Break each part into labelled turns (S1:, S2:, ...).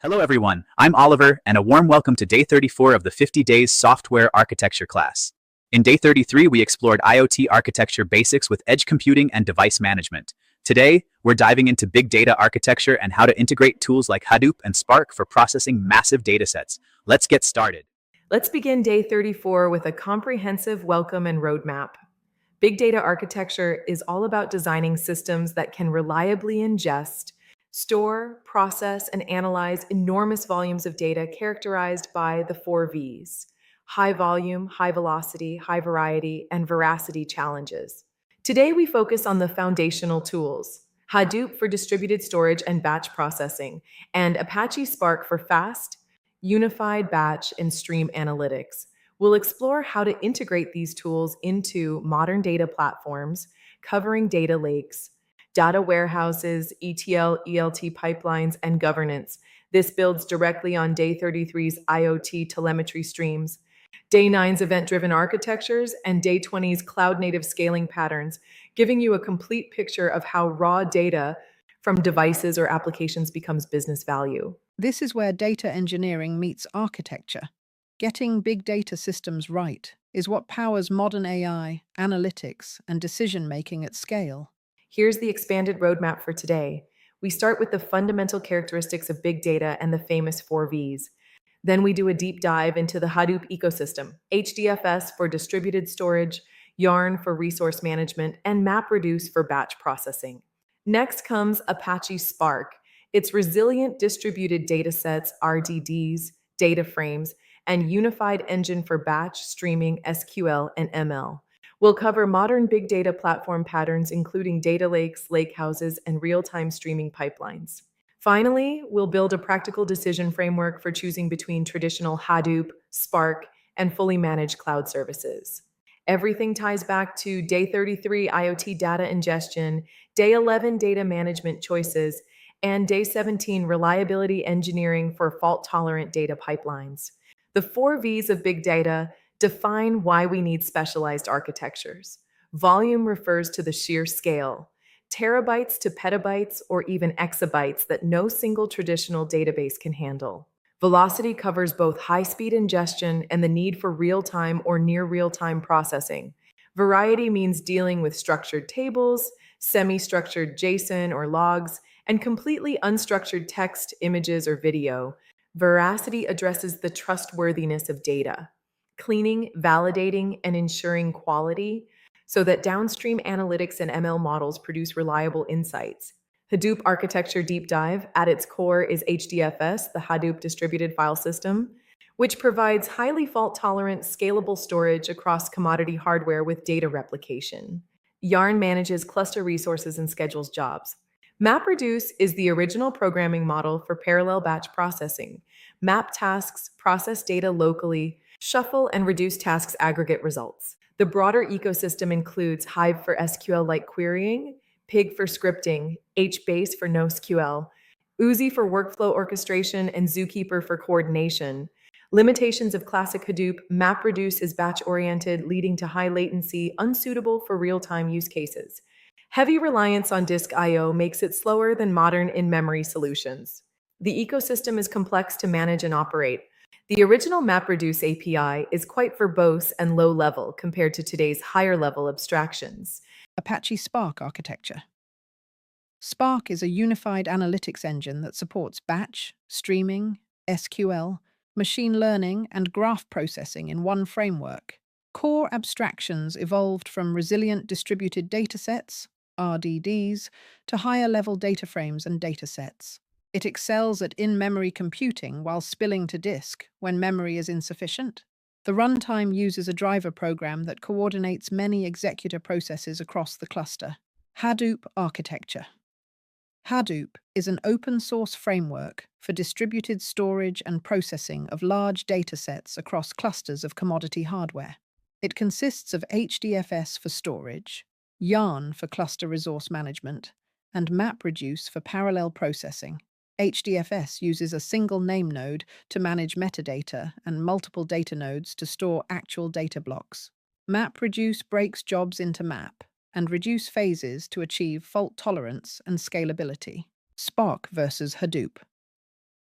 S1: Hello everyone, I'm Oliver, and a warm welcome to Day 34 of the 50 Days Software Architecture class. In Day 33, we explored IoT architecture basics with edge computing and device management. Today, we're diving into big data architecture and how to integrate tools like Hadoop and Spark for processing massive datasets. Let's get started.
S2: Let's begin Day 34 with a comprehensive welcome and roadmap. Big data architecture is all about designing systems that can reliably ingest, store, process, and analyze enormous volumes of data characterized by the 4 V's: high volume, high velocity, high variety, and veracity challenges. Today, we focus on the foundational tools: Hadoop for distributed storage and batch processing, and Apache Spark for fast, unified batch and stream analytics. We'll explore how to integrate these tools into modern data platforms, covering data lakes, data warehouses, ETL, ELT pipelines, and governance. This builds directly on Day 33's IoT telemetry streams, Day 9's event-driven architectures, and Day 20's cloud-native scaling patterns, giving you a complete picture of how raw data from devices or applications becomes business value.
S3: This is where data engineering meets architecture. Getting big data systems right is what powers modern AI, analytics, and decision-making at scale.
S2: Here's the expanded roadmap for today. We start with the fundamental characteristics of big data and the famous 4 V's. Then we do a deep dive into the Hadoop ecosystem: HDFS for distributed storage, Yarn for resource management, and MapReduce for batch processing. Next comes Apache Spark, its resilient distributed datasets, RDDs, data frames, and unified engine for batch, streaming, SQL, and ML. We'll cover modern big data platform patterns, including data lakes, lakehouses, and real-time streaming pipelines. Finally, we'll build a practical decision framework for choosing between traditional Hadoop, Spark, and fully managed cloud services. Everything ties back to Day 33 IoT data ingestion, Day 11 data management choices, and Day 17 reliability engineering for fault-tolerant data pipelines. The 4 V's of big data define why we need specialized architectures. Volume refers to the sheer scale, terabytes to petabytes or even exabytes that no single traditional database can handle. Velocity covers both high-speed ingestion and the need for real-time or near real-time processing. Variety means dealing with structured tables, semi-structured JSON or logs, and completely unstructured text, images, or video. Veracity addresses the trustworthiness of data, cleaning, validating, and ensuring quality so that downstream analytics and ML models produce reliable insights. Hadoop architecture deep dive at its core is HDFS, the Hadoop Distributed File System, which provides highly fault-tolerant, scalable storage across commodity hardware with data replication. Yarn manages cluster resources and schedules jobs. MapReduce is the original programming model for parallel batch processing. Map tasks, process data locally, shuffle and reduce tasks, aggregate results. The broader ecosystem includes Hive for SQL-like querying, Pig for scripting, HBase for NoSQL, Oozie for workflow orchestration, and Zookeeper for coordination. Limitations of classic Hadoop: MapReduce is batch-oriented, leading to high latency, unsuitable for real-time use cases. Heavy reliance on disk I/O makes it slower than modern in-memory solutions. The ecosystem is complex to manage and operate. The original MapReduce API is quite verbose and low-level compared to today's higher-level abstractions.
S3: Apache Spark architecture. Spark is a unified analytics engine that supports batch, streaming, SQL, machine learning, and graph processing in one framework. Core abstractions evolved from resilient distributed datasets, RDDs, to higher-level data frames and datasets. It excels at in-memory computing while spilling to disk when memory is insufficient. The runtime uses a driver program that coordinates many executor processes across the cluster. Hadoop architecture. Hadoop is an open-source framework for distributed storage and processing of large datasets across clusters of commodity hardware. It consists of HDFS for storage, Yarn for cluster resource management, and MapReduce for parallel processing. HDFS uses a single name node to manage metadata and multiple data nodes to store actual data blocks. MapReduce breaks jobs into map and reduce phases to achieve fault tolerance and scalability. Spark versus Hadoop.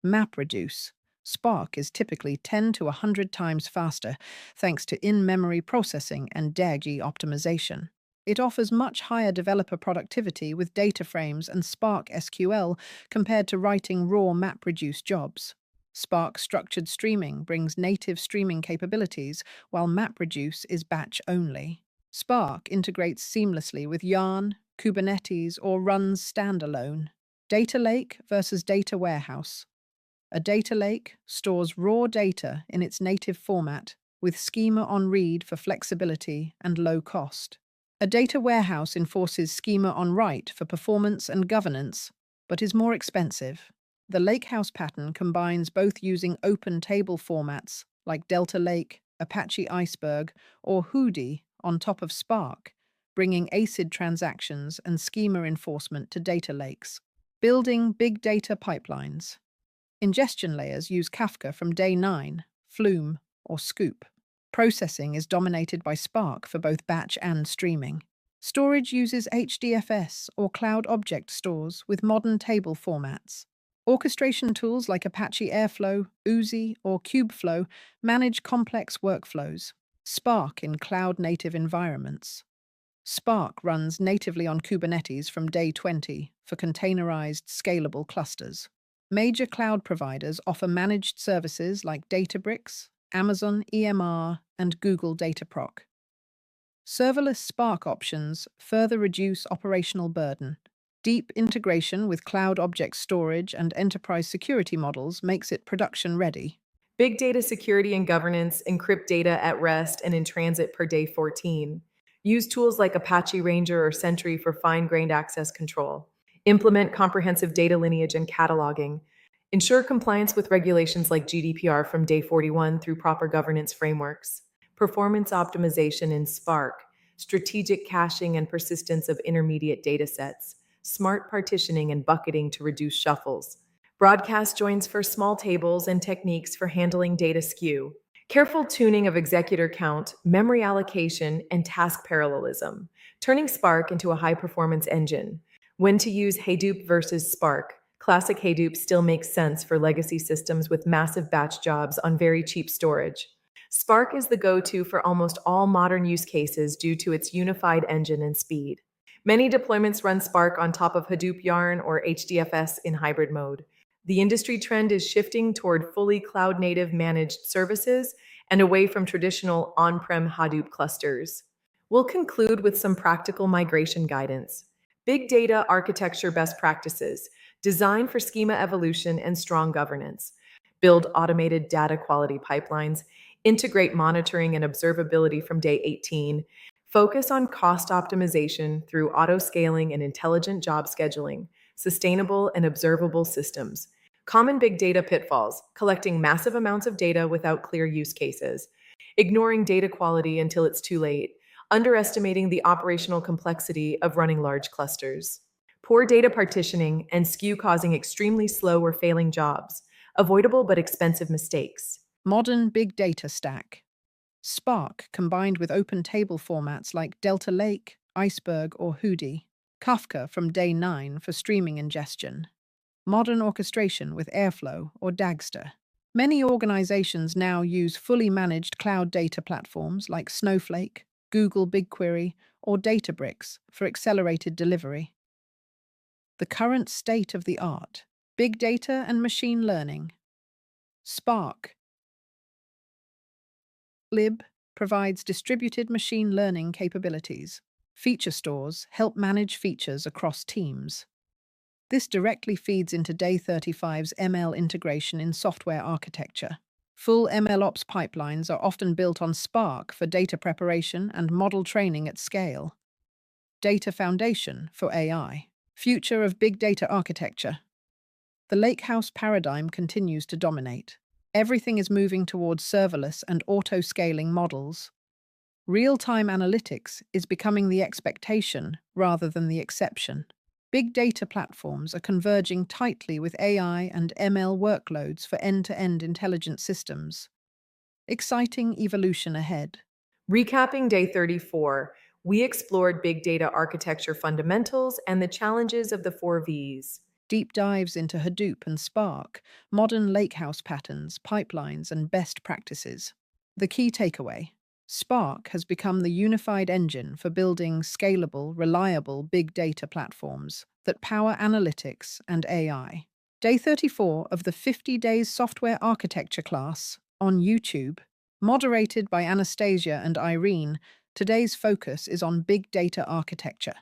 S3: MapReduce. Spark is typically 10 to 100 times faster thanks to in-memory processing and DAG optimization. It offers much higher developer productivity with data frames and Spark SQL compared to writing raw MapReduce jobs. Spark structured streaming brings native streaming capabilities, while MapReduce is batch only. Spark integrates seamlessly with Yarn, Kubernetes, or runs standalone. Data lake versus data warehouse. A data lake stores raw data in its native format with schema on read for flexibility and low cost. A data warehouse enforces schema on write for performance and governance, but is more expensive. The lakehouse pattern combines both using open table formats like Delta Lake, Apache Iceberg, or Hudi on top of Spark, bringing ACID transactions and schema enforcement to data lakes. Building big data pipelines. Ingestion layers use Kafka from day 9, Flume, or Scoop. Processing is dominated by Spark for both batch and streaming. Storage uses HDFS or Cloud Object Stores with modern table formats. Orchestration tools like Apache Airflow, Oozie, or Kubeflow manage complex workflows. Spark in cloud-native environments. Spark runs natively on Kubernetes from day 20 for containerized, scalable clusters. Major cloud providers offer managed services like Databricks, Amazon EMR, and Google Dataproc. Serverless Spark options further reduce operational burden. Deep integration with cloud object storage and enterprise security models makes it production-ready.
S2: Big data security and governance encrypt data at rest and in transit per day 14. Use tools like Apache Ranger or Sentry for fine-grained access control. Implement comprehensive data lineage and cataloging. Ensure compliance with regulations like GDPR from day 41 through proper governance frameworks. Performance optimization in Spark. Strategic caching and persistence of intermediate datasets. Smart partitioning and bucketing to reduce shuffles. Broadcast joins for small tables and techniques for handling data skew. Careful tuning of executor count, memory allocation, and task parallelism, turning Spark into a high-performance engine. When to use Hadoop versus Spark. Classic Hadoop still makes sense for legacy systems with massive batch jobs on very cheap storage. Spark is the go-to for almost all modern use cases due to its unified engine and speed. Many deployments run Spark on top of Hadoop Yarn or HDFS in hybrid mode. The industry trend is shifting toward fully cloud-native managed services and away from traditional on-prem Hadoop clusters. We'll conclude with some practical migration guidance. Big data architecture best practices, designed for schema evolution and strong governance. Build automated data quality pipelines, integrate monitoring and observability from day 18, focus on cost optimization through auto-scaling and intelligent job scheduling, sustainable and observable systems. Common big data pitfalls, collecting massive amounts of data without clear use cases, ignoring data quality until it's too late, underestimating the operational complexity of running large clusters, poor data partitioning and skew causing extremely slow or failing jobs, avoidable but expensive mistakes.
S3: Modern big data stack. Spark combined with open table formats like Delta Lake, Iceberg, or Hudi. Kafka from day 9 for streaming ingestion. Modern orchestration with Airflow or Dagster. Many organizations now use fully managed cloud data platforms like Snowflake, Google BigQuery, or Databricks for accelerated delivery. The current state of the art. Big data and machine learning. Spark Lib provides distributed machine learning capabilities. Feature stores help manage features across teams. This directly feeds into Day35's ML integration in software architecture. Full MLOps pipelines are often built on Spark for data preparation and model training at scale. Data Foundation for AI. Future of big data architecture. The lakehouse paradigm continues to dominate. Everything is moving towards serverless and auto-scaling models. Real-time analytics is becoming the expectation rather than the exception. Big data platforms are converging tightly with AI and ML workloads for end-to-end intelligent systems. Exciting evolution ahead.
S2: Recapping day 34, we explored big data architecture fundamentals and the challenges of the 4 Vs.
S3: deep dives into Hadoop and Spark, modern lakehouse patterns, pipelines, and best practices. The key takeaway: Spark has become the unified engine for building scalable, reliable big data platforms that power analytics and AI. Day 34 of the 50 Days Software Architecture class on YouTube, moderated by Anastasia and Irene. Today's focus is on big data architecture,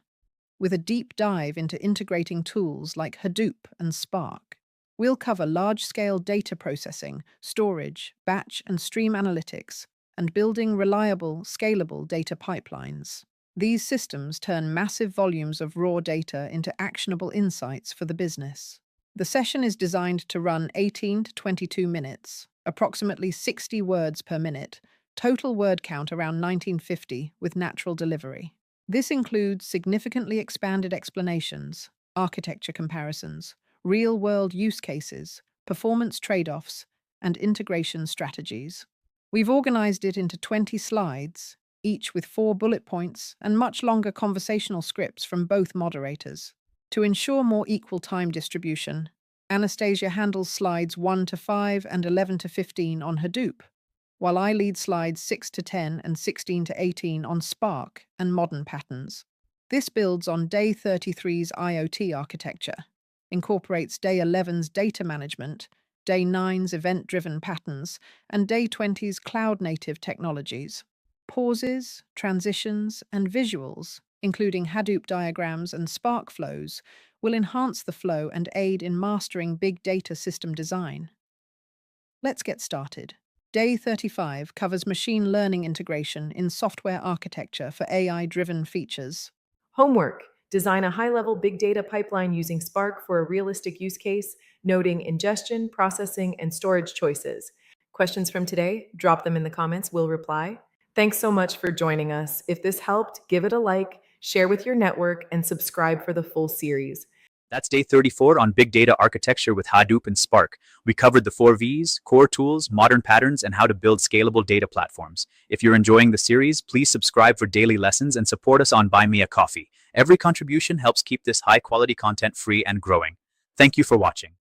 S3: with a deep dive into integrating tools like Hadoop and Spark. We'll cover large-scale data processing, storage, batch and stream analytics, and building reliable, scalable data pipelines. These systems turn massive volumes of raw data into actionable insights for the business. The session is designed to run 18 to 22 minutes, approximately 60 words per minute, total word count around 1950 with natural delivery. This includes significantly expanded explanations, architecture comparisons, real-world use cases, performance trade-offs, and integration strategies. We've organized it into 20 slides, each with 4 bullet points and much longer conversational scripts from both moderators. To ensure more equal time distribution, Anastasia handles slides 1 to 5 and 11 to 15 on Hadoop, while I lead slides 6 to 10 and 16 to 18 on Spark and modern patterns. This builds on Day 33's IoT architecture, incorporates Day 11's data management, Day 9's event-driven patterns, and Day 20's cloud-native technologies. Pauses, transitions, and visuals, including Hadoop diagrams and Spark flows, will enhance the flow and aid in mastering big data system design. Let's get started. Day 35 covers machine learning integration in software architecture for AI-driven features.
S2: Homework: design a high-level big data pipeline using Spark for a realistic use case, noting ingestion, processing, and storage choices. Questions from today? Drop them in the comments. We'll reply. Thanks so much for joining us. If this helped, give it a like, share with your network, and subscribe for the full series.
S1: That's day 34 on big data architecture with Hadoop and Spark. We covered the 4 V's, core tools, modern patterns, and how to build scalable data platforms. If you're enjoying the series, please subscribe for daily lessons and support us on Buy Me a Coffee. Every contribution helps keep this high-quality content free and growing. Thank you for watching.